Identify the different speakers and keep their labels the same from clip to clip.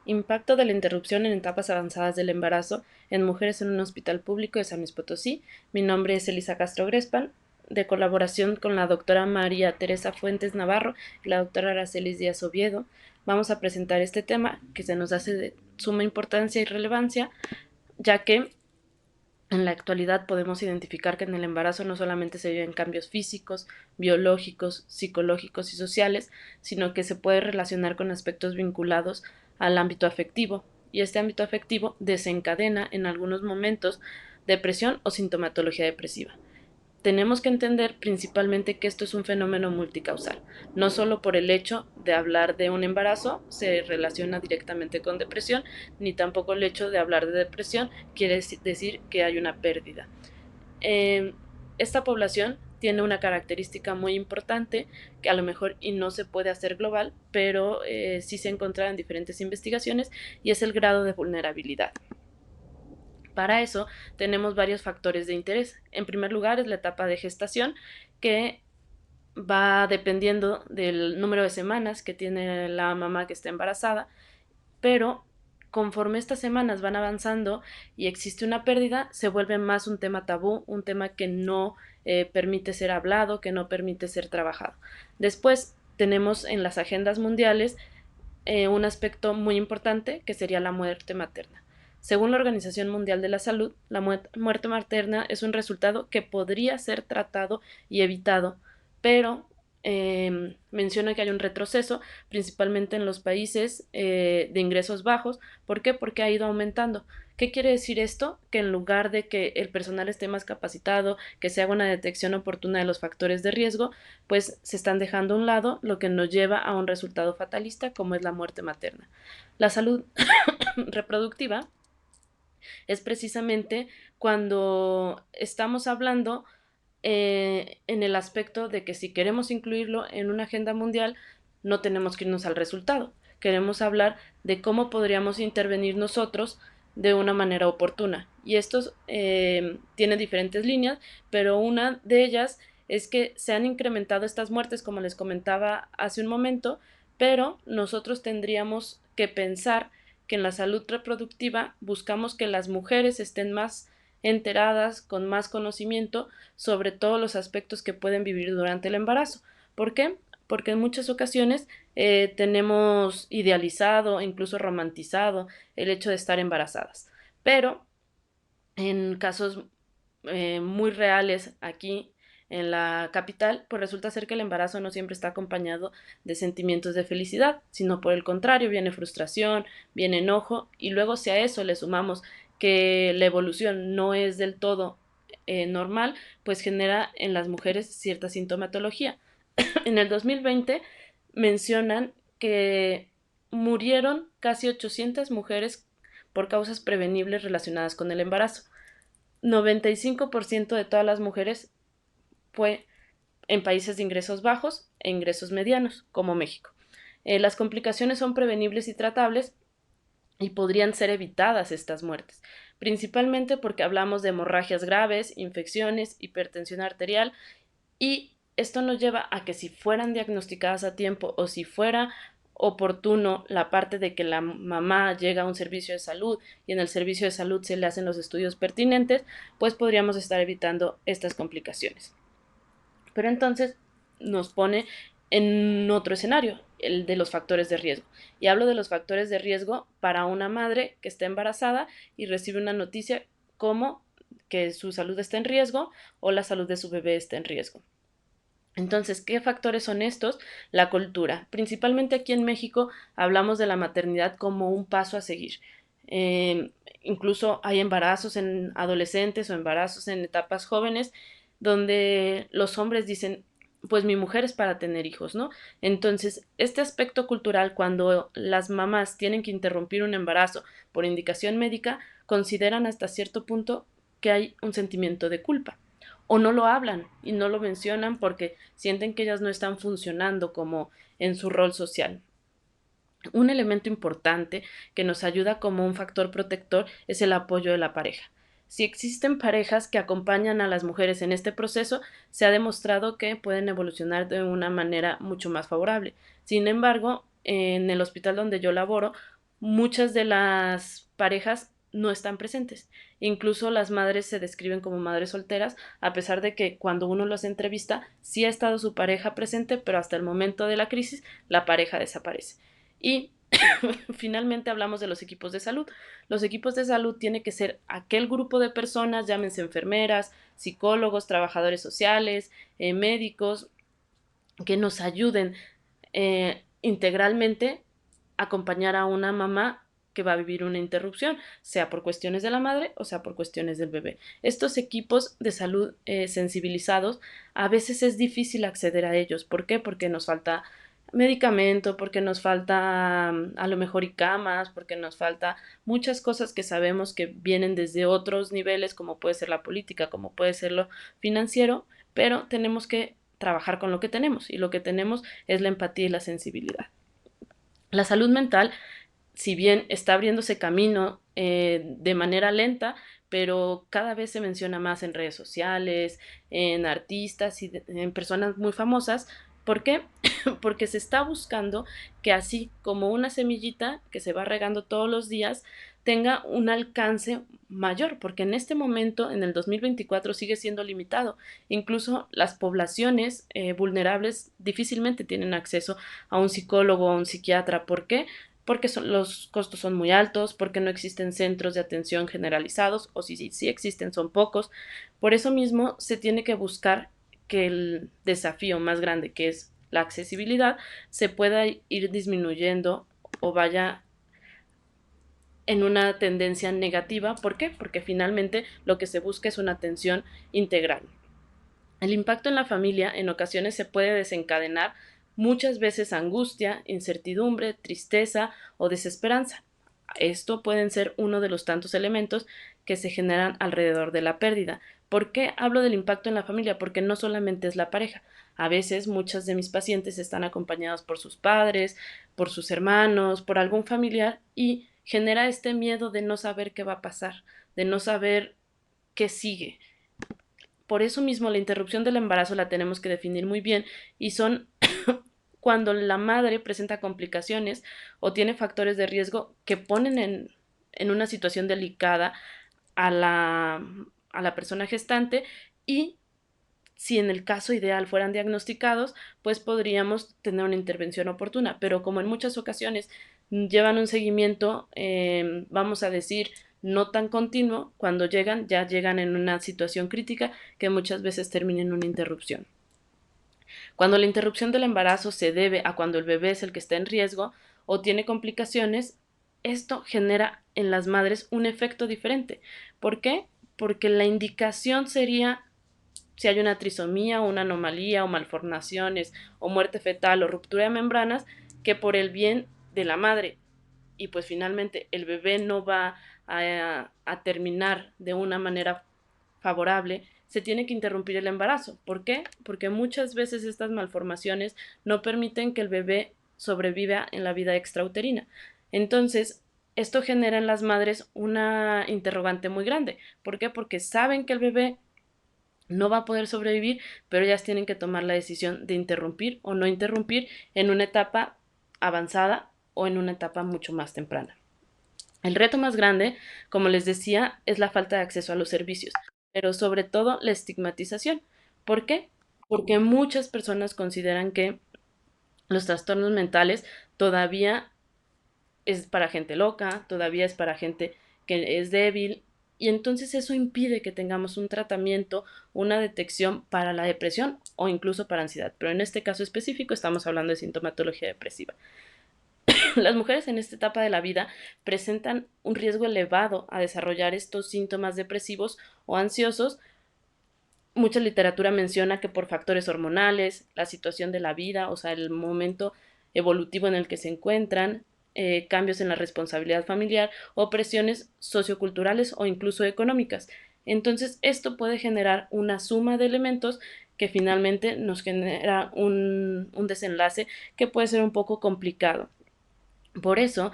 Speaker 1: Impacto de la interrupción en etapas avanzadas del embarazo en mujeres en un hospital público de San Luis Potosí. Mi nombre es Elisa Castro Grespan, de colaboración con la doctora María Teresa Fuentes Navarro y la doctora Aracelis Díaz Oviedo. Vamos a presentar este tema que se nos hace de suma importancia y relevancia, ya que en la actualidad podemos identificar que en el embarazo no solamente se viven cambios físicos, biológicos, psicológicos y sociales, sino que se puede relacionar con aspectos vinculados al ámbito afectivo, y este ámbito afectivo desencadena en algunos momentos depresión o sintomatología depresiva. Tenemos que entender principalmente que esto es un fenómeno multicausal. No solo por el hecho de hablar de un embarazo se relaciona directamente con depresión, ni tampoco el hecho de hablar de depresión quiere decir que hay una pérdida. Esta población tiene una característica muy importante que a lo mejor y no se puede hacer global, pero sí se encuentra en diferentes investigaciones, y es el grado de vulnerabilidad. Para eso tenemos varios factores de interés. En primer lugar es la etapa de gestación, que va dependiendo del número de semanas que tiene la mamá que está embarazada, pero conforme estas semanas van avanzando y existe una pérdida, se vuelve más un tema tabú, un tema que no permite ser hablado, que no permite ser trabajado. Después tenemos en las agendas mundiales un aspecto muy importante, que sería la muerte materna. Según la Organización Mundial de la Salud, la muerte materna es un resultado que podría ser tratado y evitado, pero menciona que hay un retroceso, principalmente en los países de ingresos bajos. ¿Por qué? Porque ha ido aumentando. ¿Qué quiere decir esto? Que en lugar de que el personal esté más capacitado, que se haga una detección oportuna de los factores de riesgo, pues se están dejando a un lado, lo que nos lleva a un resultado fatalista como es la muerte materna. La salud reproductiva es precisamente cuando estamos hablando en el aspecto de que si queremos incluirlo en una agenda mundial, no tenemos que irnos al resultado. Queremos hablar de cómo podríamos intervenir nosotros de una manera oportuna. Y esto tiene diferentes líneas, pero una de ellas es que se han incrementado estas muertes, como les comentaba hace un momento, pero nosotros tendríamos que pensar que en la salud reproductiva buscamos que las mujeres estén más enteradas, con más conocimiento sobre todos los aspectos que pueden vivir durante el embarazo. ¿Por qué? Porque en muchas ocasiones tenemos idealizado, incluso romantizado, el hecho de estar embarazadas. Pero en casos muy reales aquí en la capital, pues resulta ser que el embarazo no siempre está acompañado de sentimientos de felicidad, sino por el contrario, viene frustración, viene enojo, y luego si a eso le sumamos que la evolución no es del todo normal, pues genera en las mujeres cierta sintomatología. En el 2020 mencionan que murieron casi 800 mujeres por causas prevenibles relacionadas con el embarazo. 95% de todas las mujeres fue en países de ingresos bajos e ingresos medianos, como México. Las complicaciones son prevenibles y tratables, y podrían ser evitadas estas muertes, principalmente porque hablamos de hemorragias graves, infecciones, hipertensión arterial, y esto nos lleva a que si fueran diagnosticadas a tiempo, o si fuera oportuno la parte de que la mamá llega a un servicio de salud y en el servicio de salud se le hacen los estudios pertinentes, pues podríamos estar evitando estas complicaciones. Pero entonces nos pone en otro escenario, el de los factores de riesgo. Y hablo de los factores de riesgo para una madre que está embarazada y recibe una noticia como que su salud está en riesgo o la salud de su bebé está en riesgo. Entonces, ¿qué factores son estos? La cultura. Principalmente aquí en México hablamos de la maternidad como un paso a seguir. Eh, Incluso hay embarazos en adolescentes o embarazos en etapas jóvenes donde los hombres dicen, pues mi mujer es para tener hijos, ¿no? Entonces, este aspecto cultural, cuando las mamás tienen que interrumpir un embarazo por indicación médica, consideran hasta cierto punto que hay un sentimiento de culpa, o no lo hablan y no lo mencionan porque sienten que ellas no están funcionando como en su rol social. Un elemento importante que nos ayuda como un factor protector es el apoyo de la pareja. Si existen parejas que acompañan a las mujeres en este proceso, se ha demostrado que pueden evolucionar de una manera mucho más favorable. Sin embargo, en el hospital donde yo laboro, muchas de las parejas no están presentes. Incluso las madres se describen como madres solteras, a pesar de que cuando uno los entrevista, sí ha estado su pareja presente, pero hasta el momento de la crisis, la pareja desaparece. Y finalmente hablamos de los equipos de salud. Los equipos de salud tienen que ser aquel grupo de personas, llámense enfermeras, psicólogos, trabajadores sociales, médicos, que nos ayuden integralmente a acompañar a una mamá que va a vivir una interrupción, sea por cuestiones de la madre o sea por cuestiones del bebé. Estos equipos de salud sensibilizados, a veces es difícil acceder a ellos. ¿Por qué? Porque nos falta medicamento, porque nos falta a lo mejor y camas, porque nos falta muchas cosas que sabemos que vienen desde otros niveles, como puede ser la política, como puede ser lo financiero, pero tenemos que trabajar con lo que tenemos, y lo que tenemos es la empatía y la sensibilidad. La salud mental, si bien está abriéndose camino de manera lenta, pero cada vez se menciona más en redes sociales, en artistas y en personas muy famosas. ¿Por qué? Porque se está buscando que, así como una semillita que se va regando todos los días, tenga un alcance mayor, porque en este momento, en el 2024, sigue siendo limitado. Incluso las poblaciones vulnerables difícilmente tienen acceso a un psicólogo o a un psiquiatra. ¿Por qué? Porque los costos son muy altos, porque no existen centros de atención generalizados, o si existen son pocos. Por eso mismo se tiene que buscar que el desafío más grande, que es la accesibilidad, se pueda ir disminuyendo o vaya en una tendencia negativa. ¿Por qué? Porque finalmente lo que se busca es una atención integral. El impacto en la familia en ocasiones se puede desencadenar muchas veces angustia, incertidumbre, tristeza o desesperanza. Esto pueden ser uno de los tantos elementos que se generan alrededor de la pérdida. ¿Por qué hablo del impacto en la familia? Porque no solamente es la pareja. A veces muchas de mis pacientes están acompañados por sus padres, por sus hermanos, por algún familiar, y genera este miedo de no saber qué va a pasar, de no saber qué sigue. Por eso mismo la interrupción del embarazo la tenemos que definir muy bien, y son cuando la madre presenta complicaciones o tiene factores de riesgo que ponen en una situación delicada a la persona gestante, y si en el caso ideal fueran diagnosticados, pues podríamos tener una intervención oportuna, pero como en muchas ocasiones llevan un seguimiento, vamos a decir, no tan continuo, cuando llegan, ya llegan en una situación crítica que muchas veces termina en una interrupción. Cuando la interrupción del embarazo se debe a cuando el bebé es el que está en riesgo o tiene complicaciones, esto genera en las madres un efecto diferente. ¿Por qué? Porque la indicación sería, si hay una trisomía, una anomalía o malformaciones o muerte fetal o ruptura de membranas, que por el bien de la madre, y pues finalmente el bebé no va a terminar de una manera favorable, se tiene que interrumpir el embarazo. ¿Por qué? Porque muchas veces estas malformaciones no permiten que el bebé sobreviva en la vida extrauterina. Entonces, esto genera en las madres una interrogante muy grande. ¿Por qué? Porque saben que el bebé no va a poder sobrevivir, pero ellas tienen que tomar la decisión de interrumpir o no interrumpir en una etapa avanzada o en una etapa mucho más temprana. El reto más grande, como les decía, es la falta de acceso a los servicios, pero sobre todo la estigmatización. ¿Por qué? Porque muchas personas consideran que los trastornos mentales todavía es para gente loca, todavía es para gente que es débil, y entonces eso impide que tengamos un tratamiento, una detección para la depresión o incluso para ansiedad. Pero en este caso específico estamos hablando de sintomatología depresiva. Las mujeres en esta etapa de la vida presentan un riesgo elevado a desarrollar estos síntomas depresivos o ansiosos. Mucha literatura menciona que por factores hormonales, la situación de la vida, o sea, el momento evolutivo en el que se encuentran, cambios en la responsabilidad familiar o presiones socioculturales o incluso económicas. Entonces, esto puede generar una suma de elementos que finalmente nos genera un desenlace que puede ser un poco complicado. Por eso,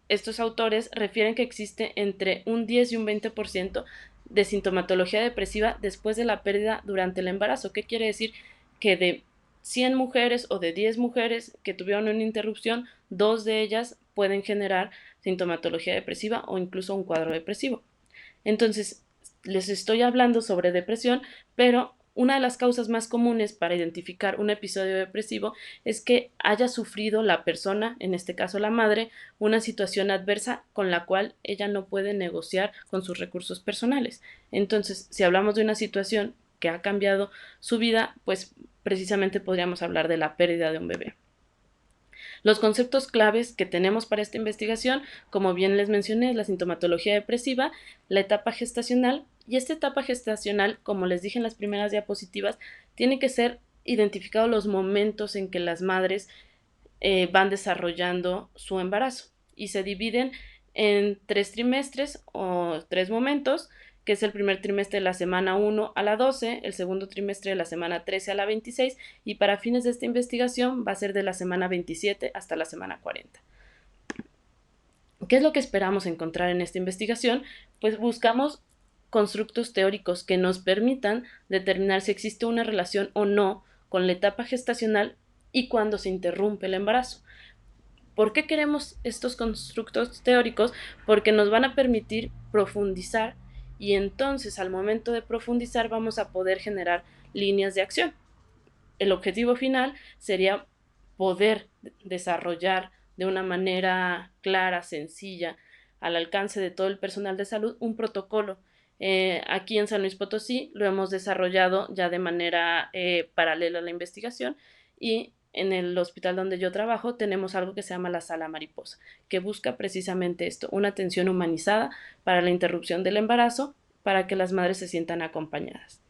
Speaker 1: estos autores refieren que existe entre un 10 y un 20% de sintomatología depresiva después de la pérdida durante el embarazo. ¿Qué quiere decir? Que de 100 mujeres o de 10 mujeres que tuvieron una interrupción, 2 de ellas pueden generar sintomatología depresiva o incluso un cuadro depresivo. Entonces, les estoy hablando sobre depresión, pero una de las causas más comunes para identificar un episodio depresivo es que haya sufrido la persona, en este caso la madre, una situación adversa con la cual ella no puede negociar con sus recursos personales. Entonces, si hablamos de una situación que ha cambiado su vida, pues precisamente podríamos hablar de la pérdida de un bebé. Los conceptos claves que tenemos para esta investigación, como bien les mencioné, es la sintomatología depresiva, la etapa gestacional, y esta etapa gestacional, como les dije en las primeras diapositivas, tiene que ser identificados los momentos en que las madres van desarrollando su embarazo y se dividen en 3 trimestres o 3 momentos, que es el primer trimestre de la semana 1 a la 12, el segundo trimestre de la semana 13 a la 26 y para fines de esta investigación va a ser de la semana 27 hasta la semana 40. ¿Qué es lo que esperamos encontrar en esta investigación? Pues buscamos constructos teóricos que nos permitan determinar si existe una relación o no con la etapa gestacional y cuando se interrumpe el embarazo. ¿Por qué queremos estos constructos teóricos? Porque nos van a permitir profundizar y entonces al momento de profundizar vamos a poder generar líneas de acción. El objetivo final sería poder desarrollar de una manera clara, sencilla, al alcance de todo el personal de salud, un protocolo. Aquí en San Luis Potosí lo hemos desarrollado ya de manera paralela a la investigación y en el hospital donde yo trabajo tenemos algo que se llama la sala mariposa, que busca precisamente esto, una atención humanizada para la interrupción del embarazo, para que las madres se sientan acompañadas.